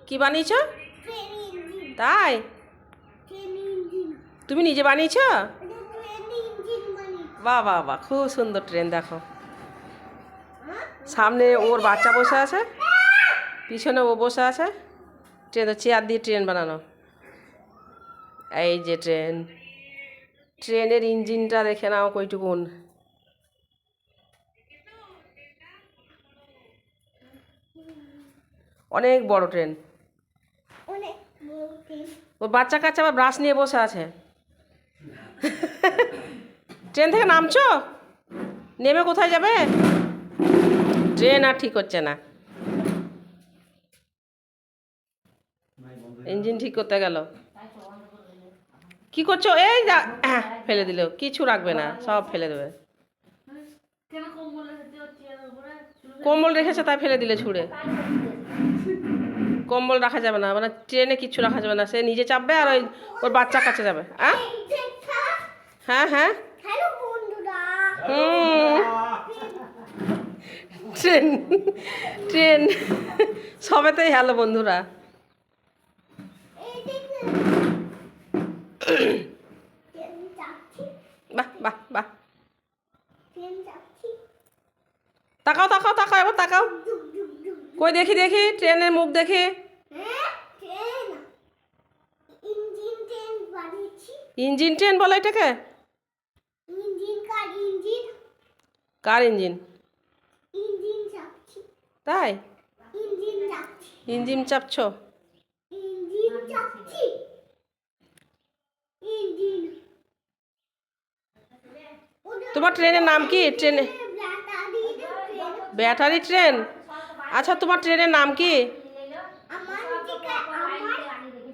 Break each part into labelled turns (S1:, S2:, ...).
S1: কি বানিয়েছো? তাই তুমি নিজে বানিয়েছো? বাহ বাহ বাহ, খুব সুন্দর ট্রেন। দেখো সামনে ওর বাচ্চা বসে আছে, পিছনে ও বসে আছে। ট্রেন চেয়ার দিয়ে ট্রেন বানানো। এই যে ট্রেন, ট্রেনের ইঞ্জিনটা দেখে নাও কইটুকুন। অনেক বড় ট্রেন। ও বাচ্চা কাচ্চা আবার ব্রাশ নিয়ে বসে আছে। ট্রেন থেকে নামছো? নেমে কোথায় যাবে? ট্রেন আর ঠিক হচ্ছে না, ইঞ্জিন ঠিক করতে গেল। কি করছো? এই ফেলে দিল, কিছু রাখবে না, সব ফেলে দেবে। কম্বল রেখেছে তাই ফেলে দিলে ছুঁড়ে। কম্বল রাখা যাবে না, মানে ট্রেনে কিচ্ছু রাখা যাবে না। সে নিজে চাপবে আর ওর বাচ্চা কাছে যাবে। হ্যাঁ হ্যাঁ ট্রেন ট্রেন সবেতেই হ্যালো বন্ধুরা। বাহ বাহ বাহ, তাকাও তাকাও তাকাও, এবার তাকাও। কই দেখি দেখি ট্রেনের মুখ দেখি। ইঞ্জিন ট্রেন বলে এটাকে? কার ইঞ্জিন? তাই ইঞ্জিন চাপছো? তোমার ট্রেনের নাম কি? ট্রেনে ব্যাটারি ট্রেন? আচ্ছা তোমার ট্রেনের নাম কি?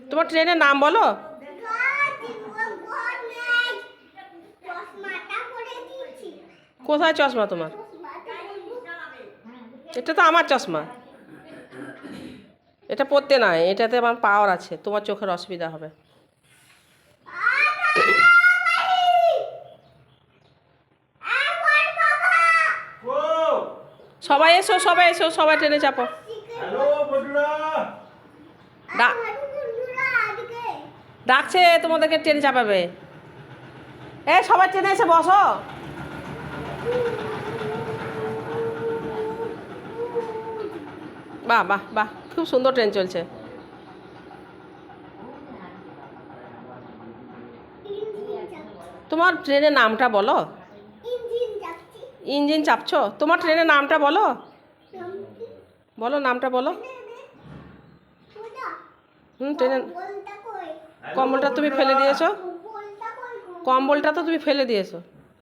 S1: তোমার ট্রেনের নাম বলো। কোথায় চশমা তোমার? এটা তো আমার চশমা, এটা পরতে নাই, এটাতে আমার পাওয়ার আছে, তোমার চোখের অসুবিধা হবে। সবাই এসো সবাই এসো, সবাই ট্রেনে চাপো। ডাকছে তোমাদেরকে, ট্রেনে চাপাবে। এ সবাই ট্রেনে এসে বসো। বাহ বাহ বাহ, খুব সুন্দর ট্রেন চলছে। তোমার ট্রেনের নামটা বলো। ইঞ্জিন চাপছো? তোমার ট্রেনের নামটা বলো, বলো নামটা বলো। ট্রেনের কম্বলটা তুমি ফেলে দিয়েছো, কম্বলটা তো তুমি ফেলে দিয়েছো।